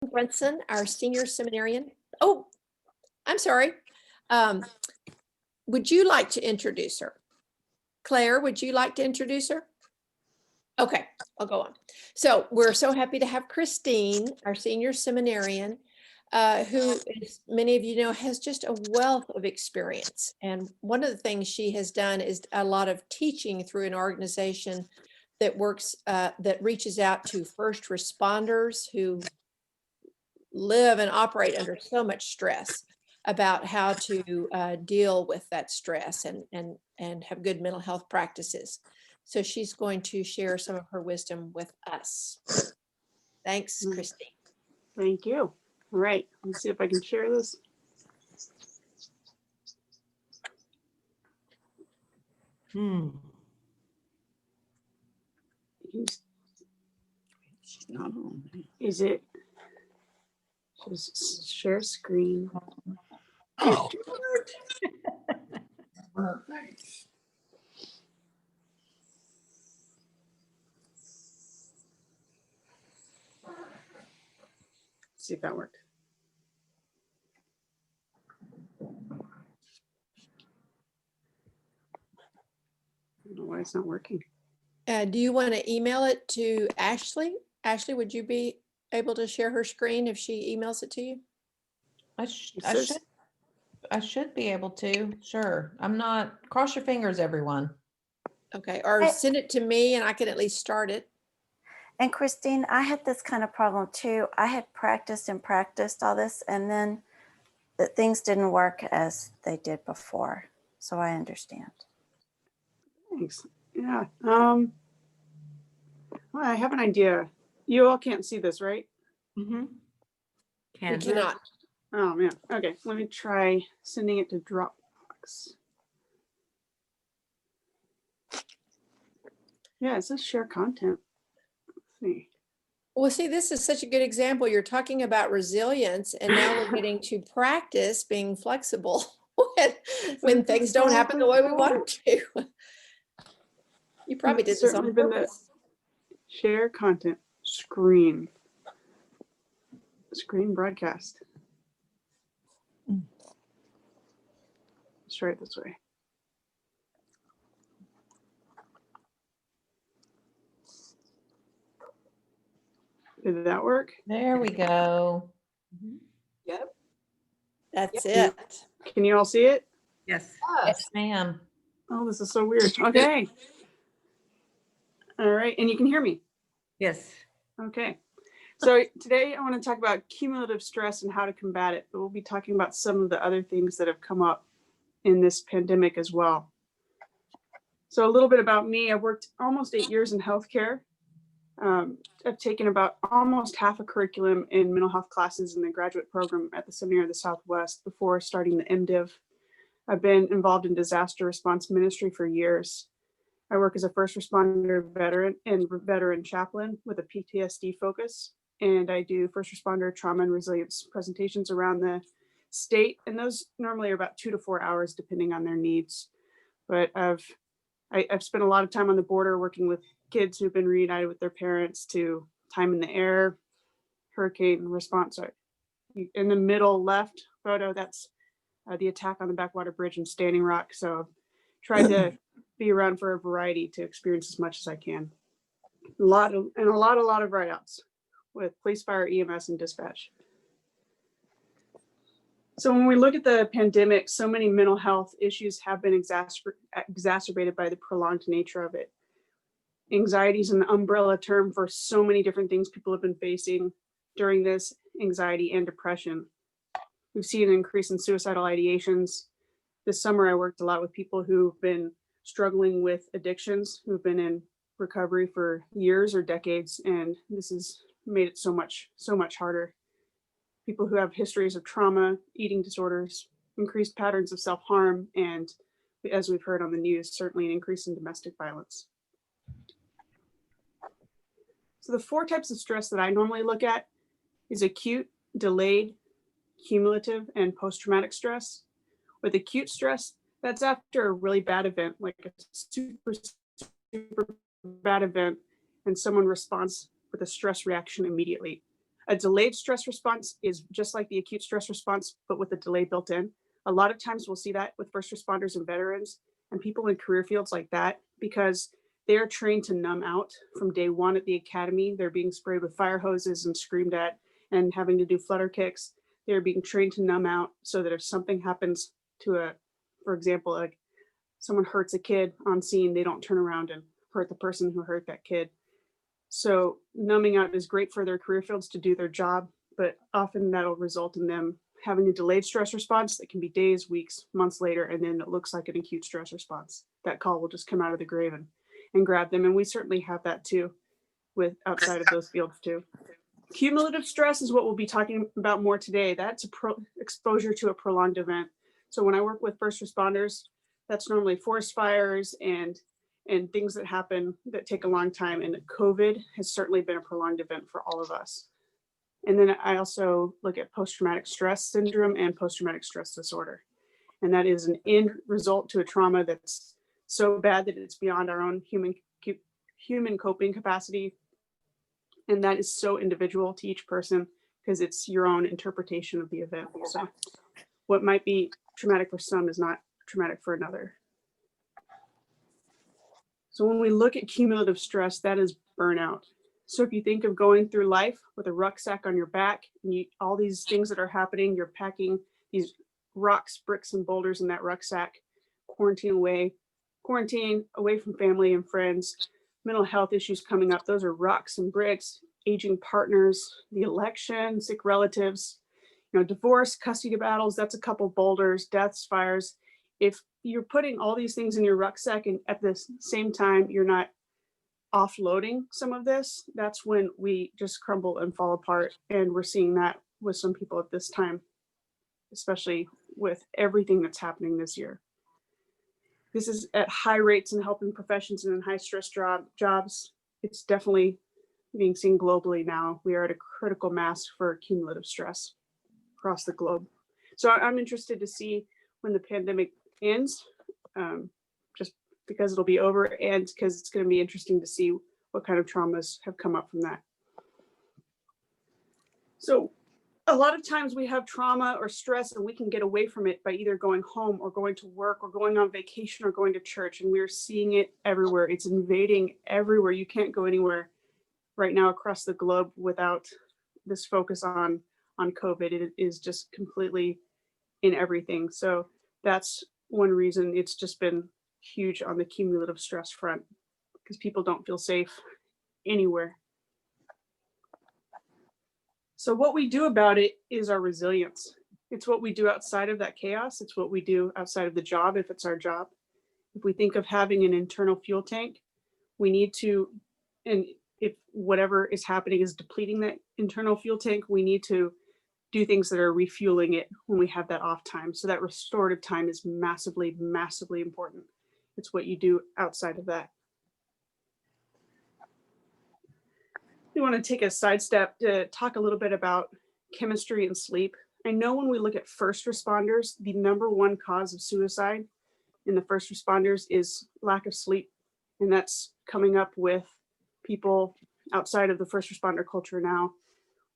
Brunson, our senior seminarian. Oh, I'm sorry. Um, Would you like to introduce her? Claire, would you like to introduce her? Okay, I'll go on. So we're so happy to have Christine, our senior seminarian, who, as many of you know, has just a wealth of experience. And one of the things she has done is a lot of teaching through an organization that works, that reaches out to first responders who live and operate under so much stress, about how to deal with that stress and have good mental health practices. So she's going to share some of her wisdom with us. Thanks, Christine. Thank you. All right, let's see if I can share this. She's not on. Is it just share screen? Oh, See if that worked. I don't know why it's not working. Do you want to email it to Ashley? Ashley, would you be able to share her screen if she emails it to you? I should be able to. Sure. I'm not. Cross your fingers, everyone. Okay, or send it to me and I can at least start it. And Christine, I had this kind of problem too. I had practiced all this, and then the things didn't work as they did before. So I understand. Thanks. Yeah. Well, I have an idea. You all can't see this, right? We cannot. Oh man. Okay. Let me try sending it to Dropbox. Yeah, it says share content. Let's see. Well, see, this is such a good example. You're talking about resilience, and now we're getting to practice being flexible when things don't happen the way we want them to. You probably did this on purpose. Share content screen broadcast. Let's try it this way. Did that work? There we go. Yep. That's it. Can you all see it? yes. Yes, ma'am. Oh, this is so weird. Okay. All right. And you can hear me? Yes. Okay. So today I want to talk about cumulative stress and how to combat it, but we'll be talking about some of the other things that have come up in this pandemic as well. So a little bit about me. I've worked almost 8 years in healthcare. I've taken about almost half a curriculum in mental health classes in the graduate program at the Seminary of the Southwest before starting the MDiv. I've been involved in disaster response ministry for years. I work as a first responder veteran and veteran chaplain with a PTSD focus. And I do first responder trauma and resilience presentations around the state. And those normally are about 2 to 4 hours, depending on their needs. But I've spent a lot of time on the border working with kids who've been reunited with their parents, to time in the air, hurricane response. In the middle left photo, that's the attack on the Backwater Bridge in Standing Rock. So I've tried to be around for a variety to experience as much as I can. A lot of write-outs with police, fire, EMS, and dispatch. So when we look at the pandemic, so many mental health issues have been exacerbated by the prolonged nature of it. Anxiety is an umbrella term for so many different things people have been facing during this, anxiety and depression. We've seen an increase in suicidal ideations. This summer, I worked a lot with people who've been struggling with addictions, who've been in recovery for years or decades, and this has made it so much harder. People who have histories of trauma, eating disorders, increased patterns of self-harm, and as we've heard on the news, certainly an increase in domestic violence. So the 4 types of stress that I normally look at is acute, delayed, cumulative, and post-traumatic stress. With acute stress, that's after a really bad event, like a super bad event, and someone responds with a stress reaction immediately. A delayed stress response is just like the acute stress response, but with a delay built in. A lot of times we'll see that with first responders and veterans and people in career fields like that, because they're trained to numb out from day one at the academy. They're being sprayed with fire hoses and screamed at and having to do flutter kicks. They're being trained to numb out so that if something happens to for example, like someone hurts a kid on scene, they don't turn around and hurt the person who hurt that kid. So numbing out is great for their career fields to do their job, but often that'll result in them having a delayed stress response that can be days, weeks, months later, and then it looks like an acute stress response. That call will just come out of the grave and grab them. And we certainly have that too with outside of those fields too. Cumulative stress is what we'll be talking about more today. That's exposure to a prolonged event. So when I work with first responders, that's normally forest fires and things that happen that take a long time. And COVID has certainly been a prolonged event for all of us. And then I also look at post-traumatic stress syndrome and post-traumatic stress disorder. And that is an end result to a trauma that's so bad that it's beyond our own human coping capacity. And that is so individual to each person because it's your own interpretation of the event. So what might be traumatic for some is not traumatic for another. So when we look at cumulative stress, that is burnout. So if you think of going through life with a rucksack on your back and all these things that are happening, you're packing these rocks, bricks, and boulders in that rucksack, quarantine away from family and friends, mental health issues coming up. Those are rocks and bricks, aging partners, the election, sick relatives, divorce, custody battles, that's a couple boulders, deaths, fires. If you're putting all these things in your rucksack and at the same time, you're not offloading some of this, that's when we just crumble and fall apart. And we're seeing that with some people at this time, especially with everything that's happening this year. This is at high rates in helping professions and in high stress jobs. It's definitely being seen globally now. We are at a critical mass for cumulative stress across the globe. So I'm interested to see when the pandemic ends, just because it'll be over and because it's going to be interesting to see what kind of traumas have come up from that. So a lot of times we have trauma or stress and we can get away from it by either going home or going to work or going on vacation or going to church. And we're seeing it everywhere. It's invading everywhere. You can't go anywhere right now across the globe without this focus on COVID. It is just completely in everything. So that's one reason it's just been huge on the cumulative stress front because people don't feel safe anywhere. So what we do about it is our resilience. It's what we do outside of that chaos. It's what we do outside of the job, if it's our job. If we think of having an internal fuel tank, we need to, and if whatever is happening is depleting that internal fuel tank, we need to do things that are refueling it when we have that off time. So that restorative time is massively, massively important. It's what you do outside of that. We want to take a sidestep to talk a little bit about chemistry and sleep. I know when we look at first responders, the number one cause of suicide in the first responders is lack of sleep. And that's coming up with people outside of the first responder culture now.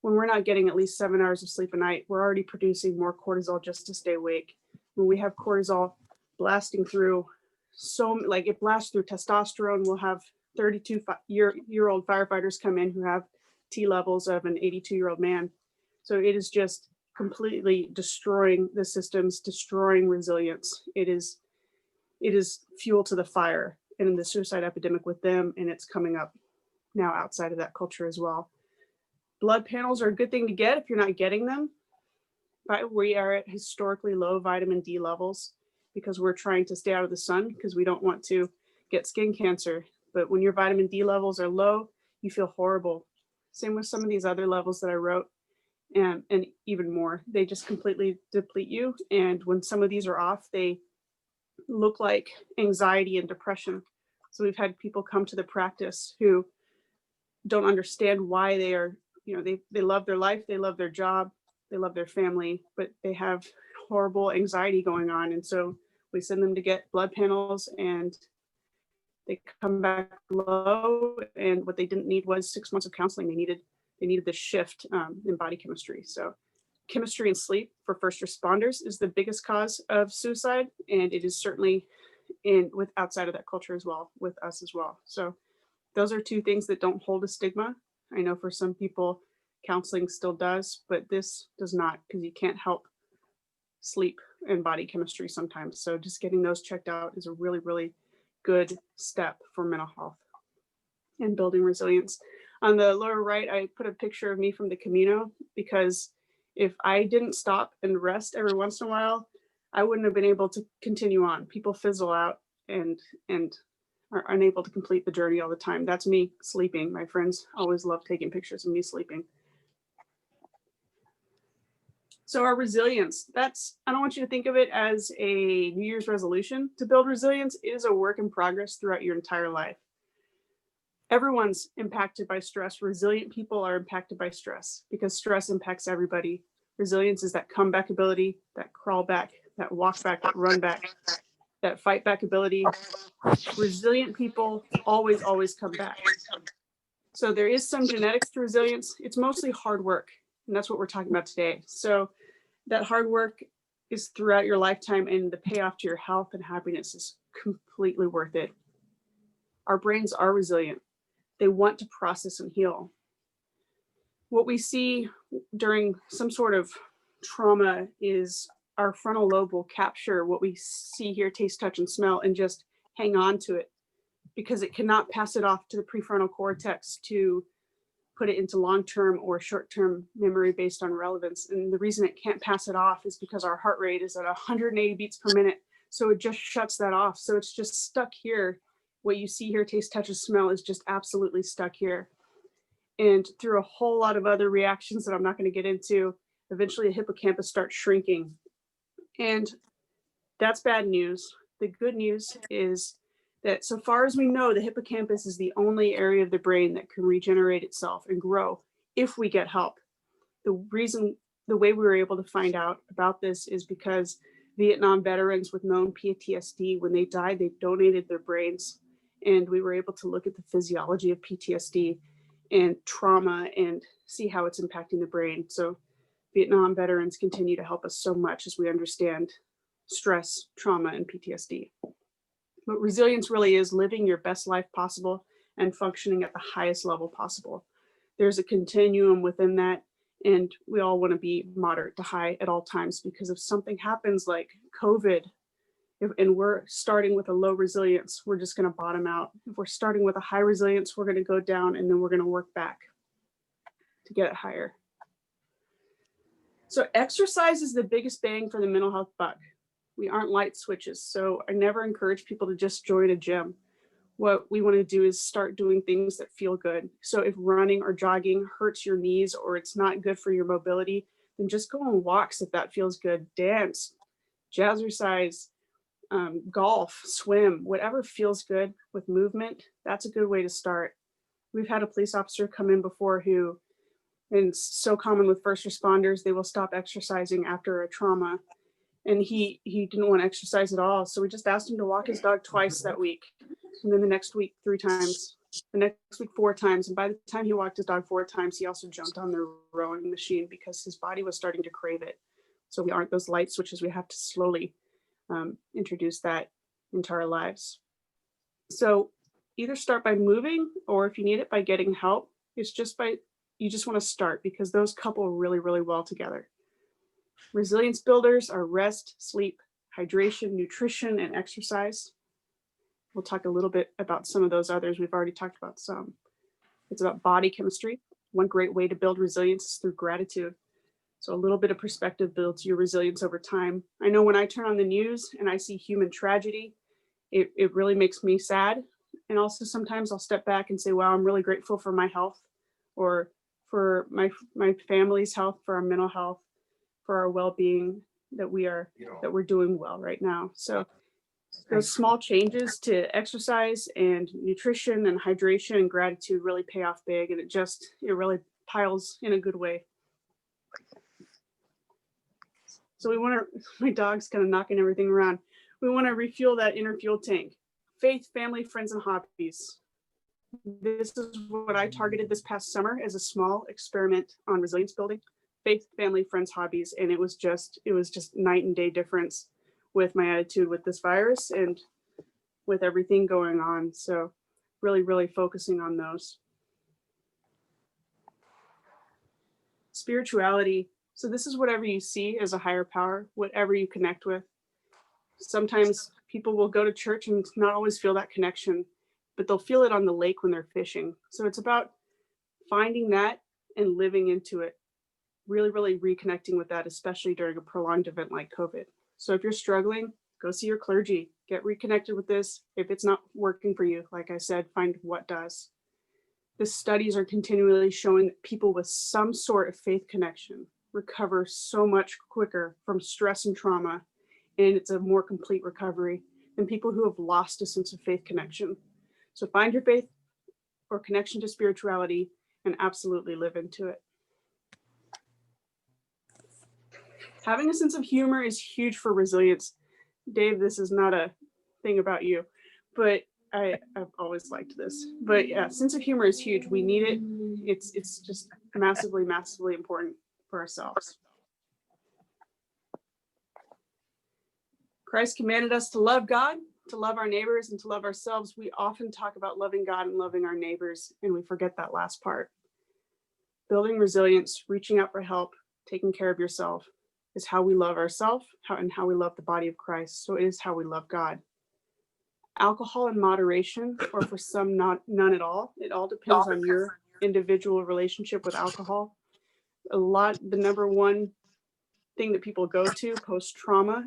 When we're not getting at least 7 hours of sleep a night, we're already producing more cortisol just to stay awake. When we have cortisol blasting through, it blasts through testosterone, we'll have 32-year-old firefighters come in who have T levels of an 82-year-old man. So it is just completely destroying the systems, destroying resilience. It is fuel to the fire and in the suicide epidemic with them, and it's coming up now outside of that culture as well. Blood panels are a good thing to get if you're not getting them. But we are at historically low vitamin D levels because we're trying to stay out of the sun because we don't want to get skin cancer. But when your vitamin D levels are low, you feel horrible. Same with some of these other levels that I wrote and even more. They just completely deplete you. And when some of these are off, they look like anxiety and depression. So we've had people come to the practice who don't understand why they are, they love their life, they love their job, they love their family, but they have horrible anxiety going on. And so we send them to get blood panels and they come back low. And what they didn't need was 6 months of counseling. They needed they needed this shift in body chemistry. So chemistry and sleep for first responders is the biggest cause of suicide. And it is certainly outside of that culture as well, with us as well. So those are two things that don't hold a stigma. I know for some people, counseling still does, but this does not, because you can't help sleep and body chemistry sometimes. So just getting those checked out is a really, really good step for mental health and building resilience. On the lower right, I put a picture of me from the Camino, because if I didn't stop and rest every once in a while, I wouldn't have been able to continue on. People fizzle out and are unable to complete the journey all the time. That's me sleeping. My friends always love taking pictures of me sleeping. So our resilience, I don't want you to think of it as a New Year's resolution to build resilience. It is a work in progress throughout your entire life. Everyone's impacted by stress. Resilient people are impacted by stress because stress impacts everybody. Resilience is that comeback ability, that crawl back, that walk back, that run back, that fight back ability. Resilient people always, always come back. So there is some genetics to resilience. It's mostly hard work. And that's what we're talking about today. So that hard work is throughout your lifetime, and the payoff to your health and happiness is completely worth it. Our brains are resilient. They want to process and heal. What we see during some sort of trauma is our frontal lobe will capture what we see, hear, taste, touch, and smell and just hang on to it because it cannot pass it off to the prefrontal cortex to put it into long-term or short-term memory based on relevance. And the reason it can't pass it off is because our heart rate is at 180 beats per minute. So it just shuts that off. So it's just stuck here. What you see, hear, taste, touch, and smell is just absolutely stuck here. And through a whole lot of other reactions that I'm not going to get into, eventually the hippocampus starts shrinking. And that's bad news. The good news is that so far as we know, the hippocampus is the only area of the brain that can regenerate itself and grow if we get help. The way we were able to find out about this is because Vietnam veterans with known PTSD, when they died, they donated their brains. And we were able to look at the physiology of PTSD and trauma and see how it's impacting the brain. So Vietnam veterans continue to help us so much as we understand stress, trauma, and PTSD. But resilience really is living your best life possible and functioning at the highest level possible. There's a continuum within that, and we all want to be moderate to high at all times, because if something happens like COVID, and we're starting with a low resilience, we're just going to bottom out. If we're starting with a high resilience, we're going to go down, and then we're going to work back to get it higher. So exercise is the biggest bang for the mental health buck. We aren't light switches. So I never encourage people to just join a gym. What we want to do is start doing things that feel good. So if running or jogging hurts your knees or it's not good for your mobility, then just go on walks if that feels good. Dance, jazzercise, golf, swim, whatever feels good with movement, that's a good way to start. We've had a police officer come in before who, and it's so common with first responders, they will stop exercising after a trauma. And he didn't want to exercise at all. So we just asked him to walk his dog twice that week. And then the next week, 3 times, the next week, 4 times. And by the time he walked his dog 4 times, he also jumped on the rowing machine because his body was starting to crave it. So we aren't those light switches. We have to slowly introduce that into our lives. So either start by moving, or if you need it, by getting help. You just want to start, because those couple really, really well together. Resilience builders are rest, sleep, hydration, nutrition, and exercise. We'll talk a little bit about some of those others. We've already talked about some. It's about body chemistry. One great way to build resilience is through gratitude. So a little bit of perspective builds your resilience over time. I know when I turn on the news and I see human tragedy, it really makes me sad. And also sometimes I'll step back and say, wow, I'm really grateful for my health, or for my family's health, for our mental health, for our well-being, that we're doing well right now. So those small changes to exercise and nutrition and hydration and gratitude really pay off big, and it really piles in a good way. So my dog's kind of knocking everything around. We want to refuel that inner fuel tank. Faith, family, friends, and hobbies. This is what I targeted this past summer as a small experiment on resilience building, faith, family, friends, hobbies. And it was just night and day difference with my attitude with this virus and with everything going on. So really, really focusing on those. Spirituality. So this is whatever you see as a higher power, whatever you connect with. Sometimes people will go to church and not always feel that connection, but they'll feel it on the lake when they're fishing. So it's about finding that and living into it, really, really reconnecting with that, especially during a prolonged event like COVID. So if you're struggling, go see your clergy, get reconnected with this. If it's not working for you, like I said, find what does. The studies are continually showing that people with some sort of faith connection recover so much quicker from stress and trauma, and it's a more complete recovery than people who have lost a sense of faith connection. So find your faith or connection to spirituality and absolutely live into it. Having a sense of humor is huge for resilience. Dave, this is not a thing about you, but I've always liked this. But yeah, sense of humor is huge. We need it. It's just massively, massively important for ourselves. Christ commanded us to love God, to love our neighbors, and to love ourselves. We often talk about loving God and loving our neighbors, and we forget that last part. Building resilience, reaching out for help, taking care of yourself is how we love ourselves and how we love the body of Christ. So it is how we love God. Alcohol in moderation, or for some none at all. It all depends on your individual relationship with alcohol. The number one thing that people go to post-trauma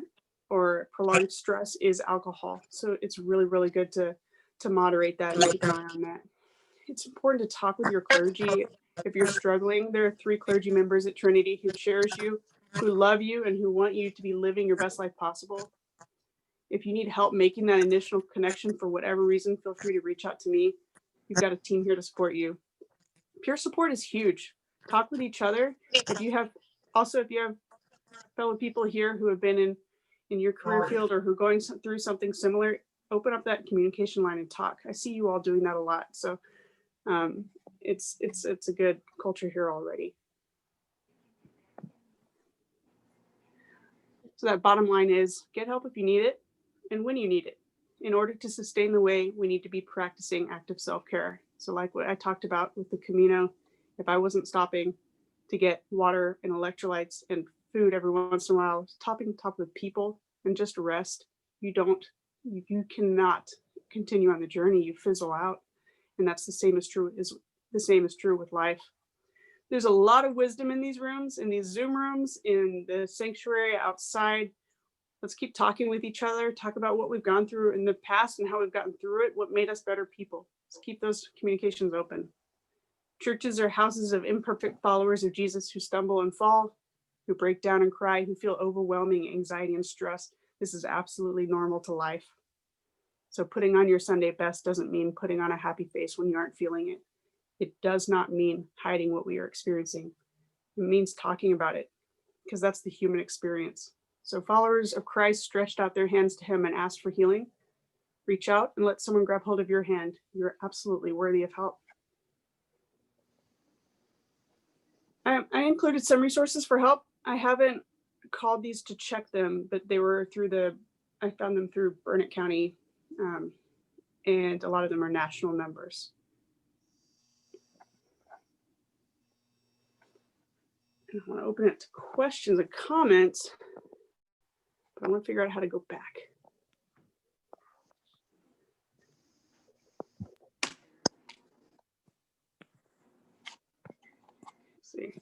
or prolonged stress is alcohol. So it's really, really good to moderate that and keep an eye on that. It's important to talk with your clergy. If you're struggling, there are 3 clergy members at Trinity who cherish you, who love you, and who want you to be living your best life possible. If you need help making that initial connection for whatever reason, feel free to reach out to me. You've got a team here to support you. Peer support is huge. Talk with each other. If you have fellow people here who have been in your career field or who are going through something similar, open up that communication line and talk. I see you all doing that a lot. So it's a good culture here already. So that bottom line is get help if you need it and when you need it. In order to sustain the way, we need to be practicing active self-care. So like what I talked about with the Camino, if I wasn't stopping to get water and electrolytes and food every once in a while, topping top with people and just rest, you cannot continue on the journey. You fizzle out. And that's the same is true with life. There's a lot of wisdom in these rooms, in these Zoom rooms, in the sanctuary outside. Let's keep talking with each other, talk about what we've gone through in the past and how we've gotten through it, what made us better people. Let's keep those communications open. Churches are houses of imperfect followers of Jesus who stumble and fall, who break down and cry, who feel overwhelming anxiety and stress. This is absolutely normal to life. So putting on your Sunday best doesn't mean putting on a happy face when you aren't feeling it. It does not mean hiding what we are experiencing. It means talking about it, because that's the human experience. So followers of Christ stretched out their hands to him and asked for healing. Reach out and let someone grab hold of your hand. You're absolutely worthy of help. I included some resources for help. I haven't called these to check them, but they were I found them through Burnett County, and a lot of them are national numbers. And I want to open it to questions and comments, but I want to figure out how to go back. Let's see.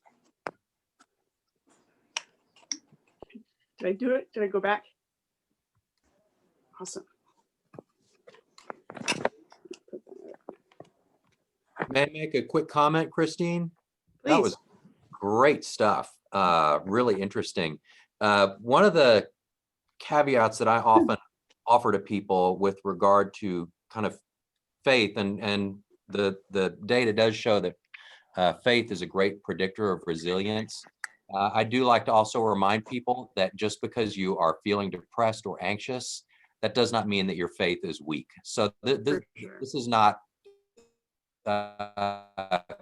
Did I do it? Did I go back? Awesome. May I make a quick comment, Christine? Please. That was great stuff. Really interesting. One of the caveats that I often offer to people with regard to kind of faith, and the data does show that faith is a great predictor of resilience. I do like to also remind people that just because you are feeling depressed or anxious, that does not mean that your faith is weak. So this is not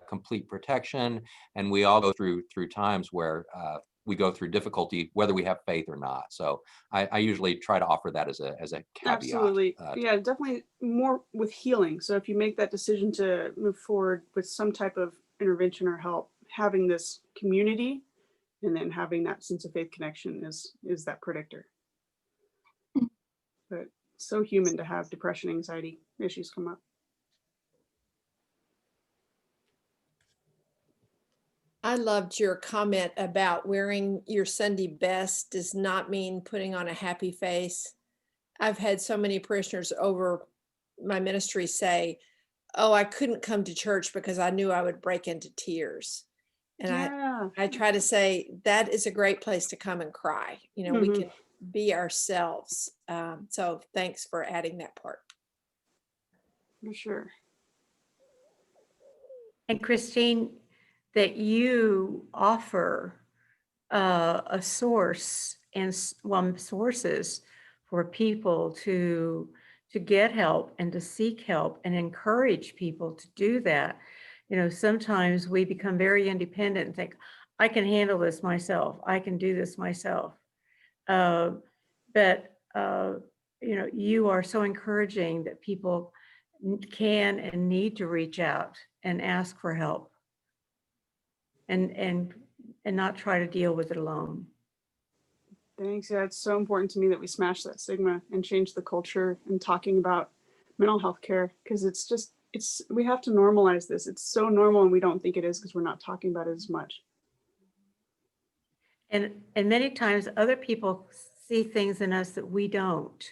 complete protection, and we all go through times where we go through difficulty, whether we have faith or not. So I usually try to offer that as a caveat. Absolutely. Yeah, definitely more with healing. So if you make that decision to move forward with some type of intervention or help, having this community and then having that sense of faith connection is that predictor. But so human to have depression, anxiety issues come up. I loved your comment about wearing your Sunday best does not mean putting on a happy face. I've had so many parishioners over my ministry say, oh, I couldn't come to church because I knew I would break into tears. And Yeah. I try to say that is a great place to come and cry. You know, we Mhm. can be ourselves. So thanks for adding that part. For sure. And Christine, that you offer a source and sources for people to get help and to seek help and encourage people to do that. You know, sometimes we become very independent and think, I can handle this myself. I can do this myself. But you know, you are so encouraging that people can and need to reach out and ask for help and not try to deal with it alone. Thanks. Yeah, it's so important to me that we smash that stigma and change the culture and talking about mental health care, because we have to normalize this. It's so normal and we don't think it is because we're not talking about it as much. And many times other people see things in us that we don't.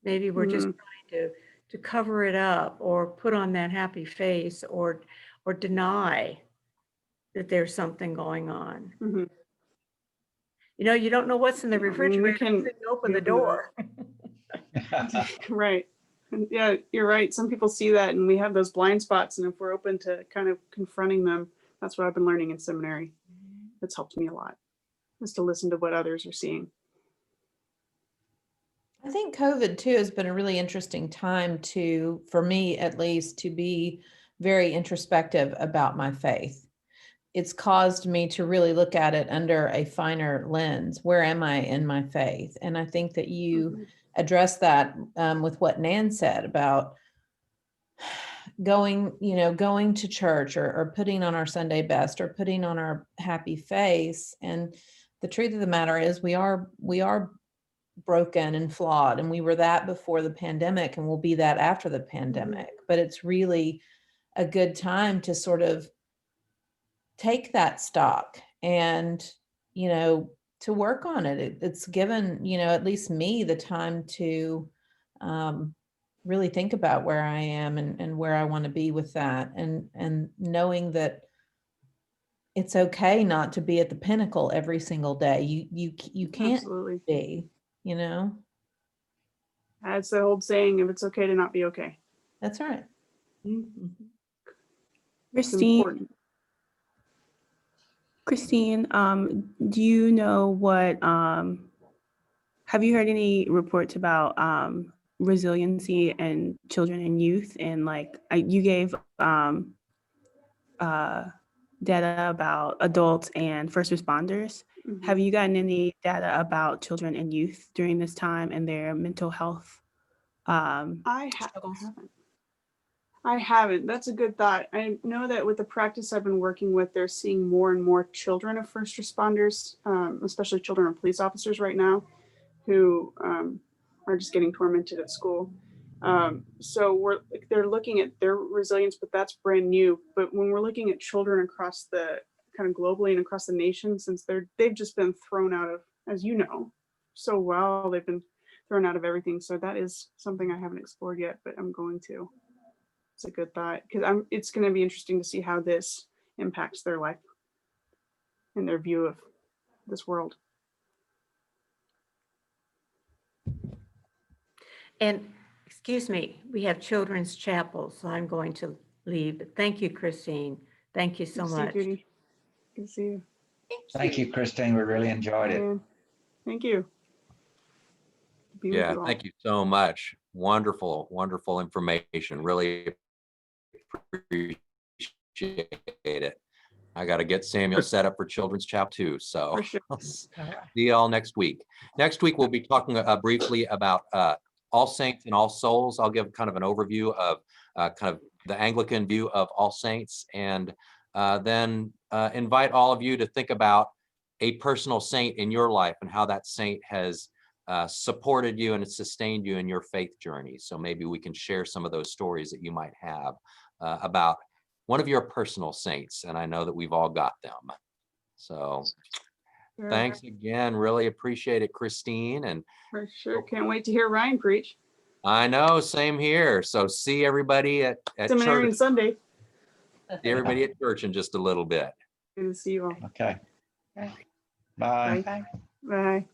Maybe we're just trying to cover it up or put on that happy face or deny that there's something going on. Mhm. You know, you don't know what's in the Yeah, I mean, refrigerator until you open the door. Right. And yeah, you're right. Some people see that and we have those blind spots. And if we're open to kind of confronting them, that's what I've been learning in seminary. It's helped me a lot, is to listen to what others are seeing. I think COVID too has been a really interesting time for me at least, to be very introspective about my faith. It's caused me to really look at it under a finer lens. Where am I in my faith? And I think that you address that with what Nan said about going to church or putting on our Sunday best or putting on our happy face. And the truth of the matter is we are broken and flawed, and we were that before the pandemic and we'll be that after the pandemic. But it's really a good time to sort of take that stock and, you know, to work on it. It's given, you know, at least me the time to really think about where I am and where I want to be with that, and knowing that it's okay not to be at the pinnacle every single day. You can't Absolutely. be, you know. That's the old saying, if it's okay to not be okay. That's right. Mhm. It's Christine, important. do you know what, have you heard any reports about resiliency in children and youth? And like you gave data about adults and first responders. Mhm. Have you gotten any data about children and youth during this time and their mental health struggles? I haven't. That's a good thought. I know that with the practice I've been working with, they're seeing more and more children of first responders, especially children of police officers right now, who are just getting tormented at school. So they're looking at their resilience, but that's brand new. But when we're looking at children across the kind of globally and across the nation, since they've just been thrown out of, as you know, so well, they've been thrown out of everything. So that is something I haven't explored yet, but I'm going to. It's a good thought, because it's going to be interesting to see how this impacts their life and their view of this world. And excuse me, we have children's chapel, so I'm going to leave. But thank you, Christine. Thank you so Good to see you, much. Judy. Good to see you. Thank you, Christine. We really enjoyed it. And thank you. Be with Yeah, you all. thank you so much. Wonderful, wonderful information. Really appreciate it. I got to get Samuel set up for Children's Chapel too. So For sure. see you all next week. Next week, we'll be talking briefly about All Saints and All Souls. I'll give kind of an overview of kind of the Anglican view of All Saints, and then invite all of you to think about a personal saint in your life and how that saint has supported you and sustained you in your faith journey. So maybe we can share some of those stories that you might have about one of your personal saints. And I know that we've all got them. So Sure. thanks again. Really appreciate it, Christine. And For sure. Can't wait to hear Ryan preach. I know, same here. So see everybody at Seminary church. Sunday. See everybody at church in just a little bit. Good to see you all. Okay. Bye. Bye. Bye.